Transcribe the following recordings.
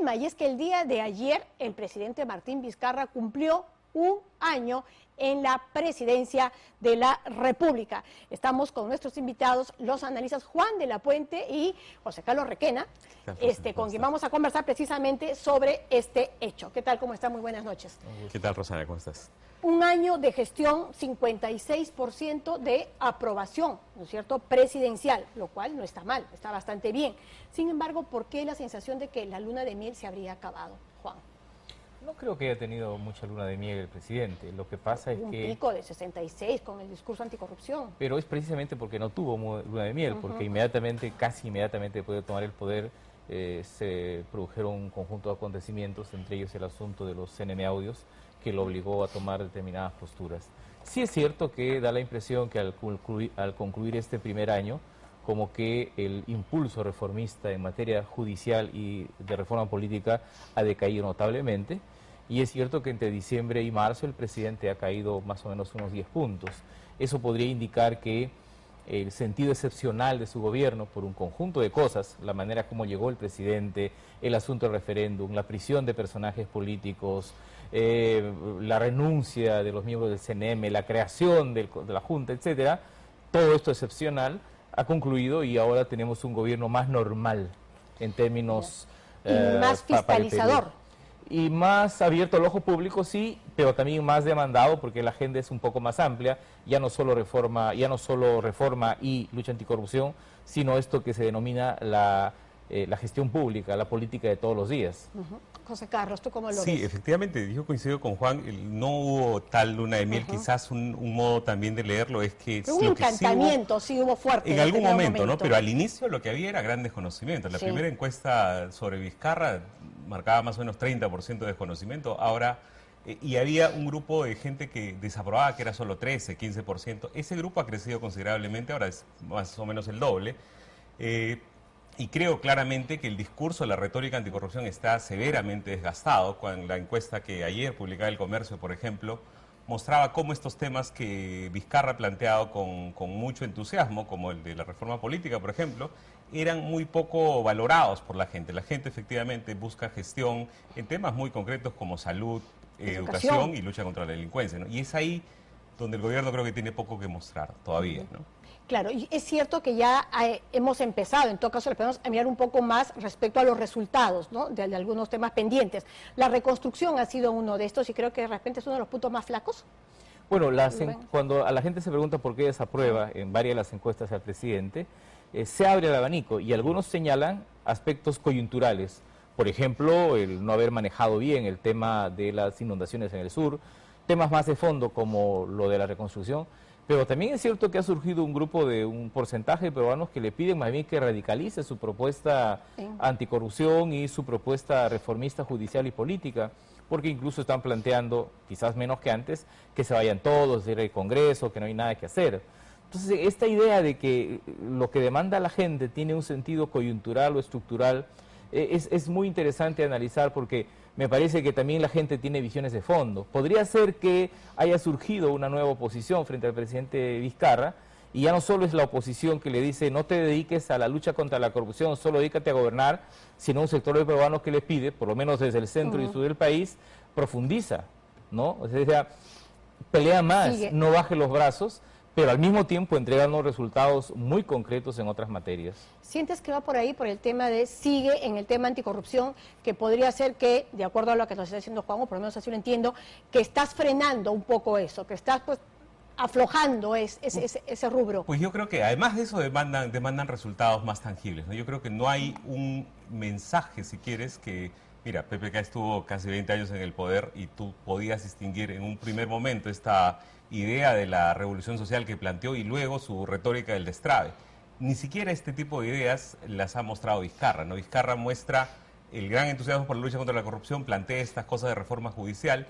tema, y es que el día de ayer el presidente Martín Vizcarra cumplió un año en la presidencia de la República. Estamos con nuestros invitados, los analistas Juan de la Puente y José Carlos Requena, con quien vamos a conversar precisamente sobre este hecho. ¿Qué tal? ¿Cómo está? Muy buenas noches. ¿Qué tal, Rosana? ¿Cómo estás? Un año de gestión, 56% de aprobación, ¿no es cierto?, presidencial, lo cual no está mal, está bastante bien. Sin embargo, ¿por qué la sensación de que la luna de miel se habría acabado, Juan? No creo que haya tenido mucha luna de miel el presidente. Lo que pasa es que... Un pico de 66 con el discurso anticorrupción. Pero es precisamente porque no tuvo luna de miel, porque inmediatamente, casi inmediatamente después de tomar el poder, se produjeron un conjunto de acontecimientos, entre ellos el asunto de los CNN Audios, que lo obligó a tomar determinadas posturas. Sí es cierto que da la impresión que al concluir este primer año, como que el impulso reformista en materia judicial y de reforma política ha decaído notablemente, y es cierto que entre diciembre y marzo el presidente ha caído más o menos unos 10 puntos. Eso podría indicar que el sentido excepcional de su gobierno, por un conjunto de cosas, la manera como llegó el presidente, el asunto del referéndum, la prisión de personajes políticos, la renuncia de los miembros del CNM, la creación de la Junta, etcétera, todo esto excepcional ha concluido y ahora tenemos un gobierno más normal en términos... Y más fiscalizador. Y más abierto al ojo público, sí, pero también más demandado porque la agenda es un poco más amplia, ya no solo reforma y lucha anticorrupción, sino esto que se denomina la gestión pública, la política de todos los días. José Carlos, ¿tú cómo lo ves? Sí, efectivamente, yo coincido con Juan, no hubo tal luna de miel, quizás un modo también de leerlo es que... Un encantamiento, sí hubo fuerte. En algún momento, ¿no? Pero al inicio lo que había era gran desconocimiento. La primera encuesta sobre Vizcarra marcaba más o menos 30% de desconocimiento, ahora... y había un grupo de gente que desaprobaba, que era solo 13, 15%. Ese grupo ha crecido considerablemente, ahora es más o menos el doble. Y creo claramente que el discurso, la retórica anticorrupción está severamente desgastado. Cuando la encuesta que ayer publicaba El Comercio, por ejemplo, mostraba cómo estos temas que Vizcarra ha planteado con mucho entusiasmo, como el de la reforma política, por ejemplo, eran muy poco valorados por la gente. La gente efectivamente busca gestión en temas muy concretos como salud, educación y lucha contra la delincuencia, ¿no? Y es ahí donde el gobierno creo que tiene poco que mostrar todavía, ¿no? Claro, y es cierto que ya hemos empezado, en todo caso le podemos mirar un poco más respecto a los resultados, ¿no?, de algunos temas pendientes. La reconstrucción ha sido uno de estos y creo que de repente es uno de los puntos más flacos. Bueno, cuando a la gente se pregunta por qué desaprueba en varias de las encuestas al presidente, se abre el abanico y algunos señalan aspectos coyunturales. Por ejemplo, el no haber manejado bien el tema de las inundaciones en el sur, temas más de fondo como lo de la reconstrucción. Pero también es cierto que ha surgido un porcentaje de peruanos que le piden más bien que radicalice su propuesta anticorrupción y su propuesta reformista judicial y política, porque incluso están planteando, quizás menos que antes, que se vayan todos, ir al Congreso, que no hay nada que hacer. Entonces, esta idea de que lo que demanda la gente tiene un sentido coyuntural o estructural es muy interesante analizar porque me parece que también la gente tiene visiones de fondo. Podría ser que haya surgido una nueva oposición frente al presidente Vizcarra y ya no solo es la oposición que le dice no te dediques a la lucha contra la corrupción, solo dedícate a gobernar, sino un sector de peruanos que le pide, por lo menos desde el centro y sur del país, profundiza, ¿no? O sea, pelea más, no baje los brazos, pero al mismo tiempo entrega unos resultados muy concretos en otras materias. ¿Sientes que va por ahí, por el tema sigue en el tema anticorrupción, que podría ser que, de acuerdo a lo que nos está diciendo Juan, o por lo menos así lo entiendo, que estás frenando un poco eso, que estás pues aflojando ese rubro? Pues yo creo que además de eso demandan resultados más tangibles, ¿no? Yo creo que no hay un mensaje, si quieres, que... Mira, PPK estuvo casi 20 años en el poder y tú podías distinguir en un primer momento esta idea de la revolución social que planteó y luego su retórica del destrave. Ni siquiera este tipo de ideas las ha mostrado Vizcarra, ¿no? Vizcarra muestra el gran entusiasmo por la lucha contra la corrupción, plantea estas cosas de reforma judicial,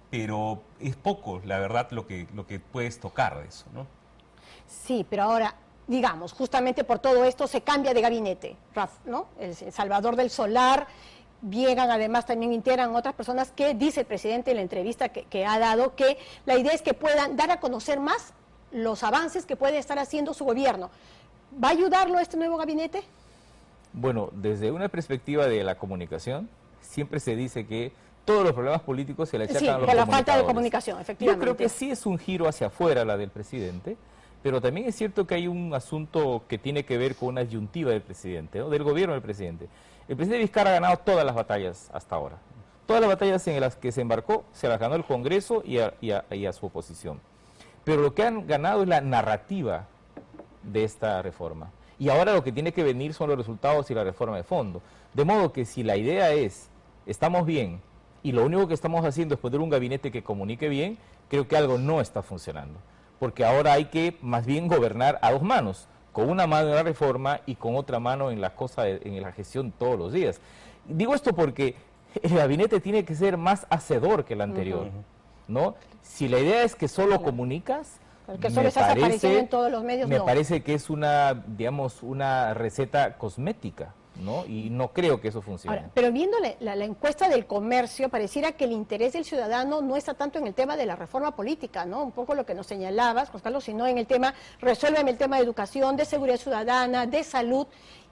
pero es poco, la verdad, lo que puedes tocar de eso, ¿no? Sí, pero ahora, digamos, justamente por todo esto se cambia de gabinete, ¿no? El Salvador del Solar... Llegan, además también integran otras personas que dice el presidente en la entrevista que ha dado que la idea es que puedan dar a conocer más los avances que puede estar haciendo su gobierno. ¿Va a ayudarlo este nuevo gabinete? Bueno, desde una perspectiva de la comunicación, siempre se dice que todos los problemas políticos se le achacan Sí, a los por la falta de comunicadores. comunicación, Yo efectivamente. creo que sí es un giro hacia afuera la del presidente, pero también es cierto que hay un asunto que tiene que ver con una asyuntiva del presidente, ¿no? Del gobierno del presidente. El presidente Vizcarra ha ganado todas las batallas hasta ahora. Todas las batallas en las que se embarcó se las ganó el Congreso y a su oposición. Pero lo que han ganado es la narrativa de esta reforma. Y ahora lo que tiene que venir son los resultados y la reforma de fondo. De modo que si la idea es, estamos bien, y lo único que estamos haciendo es poner un gabinete que comunique bien, creo que algo no está funcionando. Porque ahora hay que más bien gobernar a dos manos, con una mano en la reforma y con otra mano en en la gestión todos los días. Digo esto porque el gabinete tiene que ser más hacedor que el anterior, ¿no? Si la idea es que solo comunicas, Porque solo estás apareciendo en todos los medios, me no. parece que es una, digamos, una receta cosmética, ¿no? Y no creo que eso funcione. Ahora, pero viendo la encuesta del comercio, pareciera que el interés del ciudadano no está tanto en el tema de la reforma política, ¿no? Un poco lo que nos señalabas, Juan Carlos, sino en el tema, resuélveme el tema de educación, de seguridad ciudadana, de salud.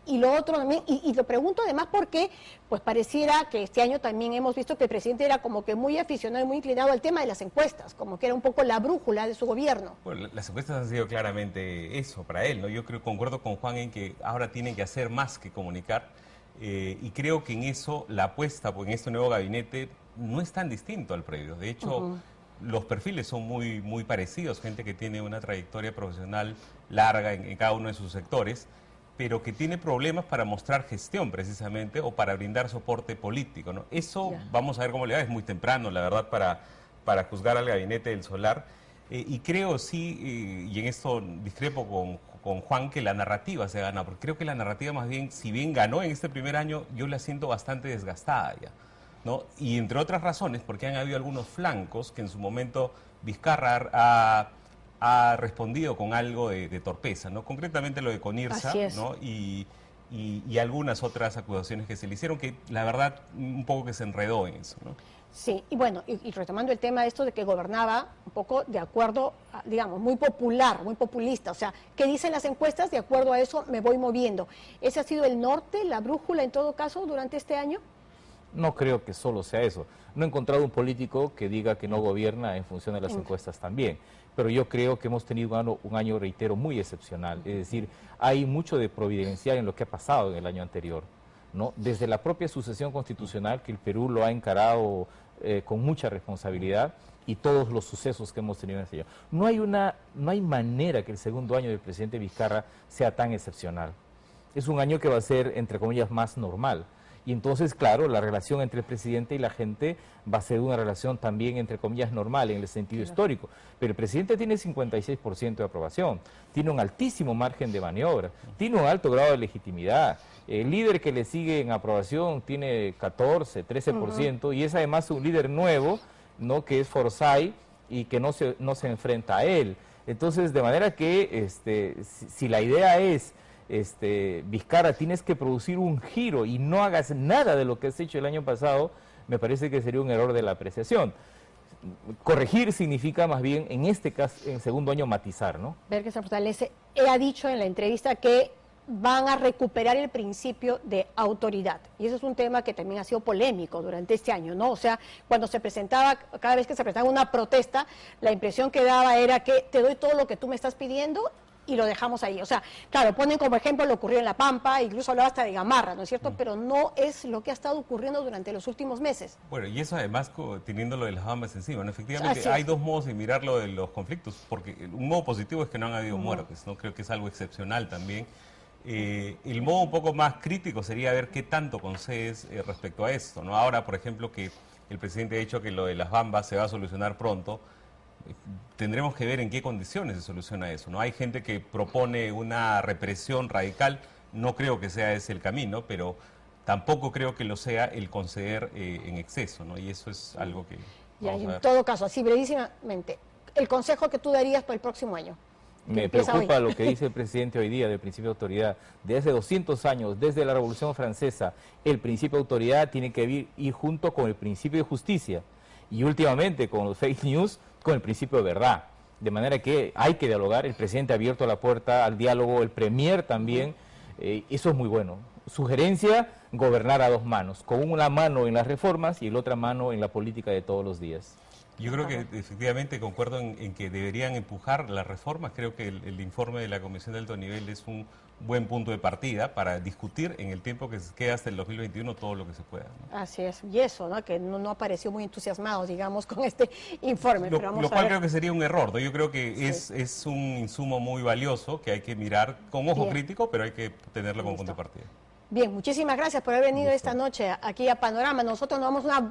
Y lo otro también, y lo pregunto además porque pues pareciera que este año también hemos visto que el presidente era como que muy aficionado y muy inclinado al tema de las encuestas, como que era un poco la brújula de su gobierno. Bueno, las encuestas han sido claramente eso para él, ¿no? Yo concuerdo con Juan en que ahora tienen que hacer más que comunicar, y creo que en eso la apuesta en este nuevo gabinete no es tan distinto al previo. De hecho, los perfiles son muy parecidos, gente que tiene una trayectoria profesional larga en cada uno de sus sectores, pero que tiene problemas para mostrar gestión precisamente o para brindar soporte político, ¿no? Eso vamos a ver cómo le va, es muy temprano, la verdad, para juzgar al gabinete del Solar. Y creo sí, y en esto discrepo con Juan, que la narrativa se gana, porque creo que la narrativa más bien, si bien ganó en este primer año, yo la siento bastante desgastada ya, ¿no? Y entre otras razones, porque han habido algunos flancos que en su momento Vizcarra ha respondido con algo de torpeza, ¿no? Concretamente lo de Conirsa, ¿no? Y algunas otras acusaciones que se le hicieron, que la verdad un poco que se enredó en eso, ¿no? Sí, y bueno, y retomando el tema de esto de que gobernaba un poco de acuerdo, digamos, muy popular, muy populista, o sea, ¿qué dicen las encuestas? De acuerdo a eso me voy moviendo. ¿Ese ha sido el norte, la brújula en todo caso durante este año? No creo que solo sea eso. No he encontrado un político que diga que no gobierna en función de las encuestas también. Pero yo creo que hemos tenido un año, reitero, muy excepcional. Es decir, hay mucho de providencial en lo que ha pasado en el año anterior, ¿no? Desde la propia sucesión constitucional, que el Perú lo ha encarado con mucha responsabilidad, y todos los sucesos que hemos tenido en ese año. No hay manera que el segundo año del presidente Vizcarra sea tan excepcional. Es un año que va a ser, entre comillas, más normal. Y entonces, claro, la relación entre el presidente y la gente va a ser una relación también, entre comillas, normal en el sentido histórico. Pero el presidente tiene 56% de aprobación, tiene un altísimo margen de maniobra, tiene un alto grado de legitimidad. El líder que le sigue en aprobación tiene 14, 13%, y es además un líder nuevo, ¿no? Que es Forsyth y que no se enfrenta a él. Entonces, de manera que si la idea es Vizcarra, tienes que producir un giro y no hagas nada de lo que has hecho el año pasado, me parece que sería un error de la apreciación. Corregir significa más bien, en este caso, en segundo año, matizar, ¿no? Ver que se fortalece. Ha dicho en la entrevista que van a recuperar el principio de autoridad. Y eso es un tema que también ha sido polémico durante este año, ¿no? O sea, cuando se presentaba, cada vez que se presentaba una protesta, la impresión que daba era que te doy todo lo que tú me estás pidiendo y lo dejamos ahí. O sea, claro, ponen como ejemplo lo ocurrido en La Pampa, incluso hablaba hasta de Gamarra, ¿no es cierto? Pero no es lo que ha estado ocurriendo durante los últimos meses. Bueno, y eso además teniendo lo de las Bambas encima, ¿no? Efectivamente hay dos modos de mirar lo de los conflictos, porque un modo positivo es que no han habido muertes, ¿no? Creo que es algo excepcional también. El modo un poco más crítico sería ver qué tanto concedes respecto a esto, ¿no? Ahora, por ejemplo, que el presidente ha dicho que lo de las Bambas se va a solucionar pronto, tendremos que ver en qué condiciones se soluciona eso, ¿no? Hay gente que propone una represión radical, no creo que sea ese el camino, pero tampoco creo que lo sea el conceder en exceso, ¿no? Y eso es algo que Y en todo caso, así brevísimamente, el consejo que tú darías para el próximo año. Me preocupa lo que dice el presidente hoy día del principio de autoridad. Desde hace 200 años, desde la Revolución Francesa, el principio de autoridad tiene que ir junto con el principio de justicia. Y últimamente, con los fake news, con el principio de verdad. De manera que hay que dialogar, el presidente ha abierto la puerta al diálogo, el premier también, eso es muy bueno. Sugerencia gobernar a dos manos, con una mano en las reformas y la otra mano en la política de todos los días. Yo creo que efectivamente concuerdo en que deberían empujar las reformas. Creo que el informe de la Comisión de Alto Nivel es un buen punto de partida para discutir en el tiempo que se queda hasta el 2021 todo lo que se pueda, ¿no? Así es, y eso, ¿no? Que no apareció muy entusiasmado, digamos, con este informe. Lo, pero vamos lo a cual ver. creo que sería un error, ¿no? Yo creo que Sí. es un insumo muy valioso que hay que mirar con ojo Bien. crítico, pero hay que tenerlo como Listo. punto de partida. Bien, muchísimas gracias por haber venido esta noche aquí a Panorama. Nosotros nos vamos a una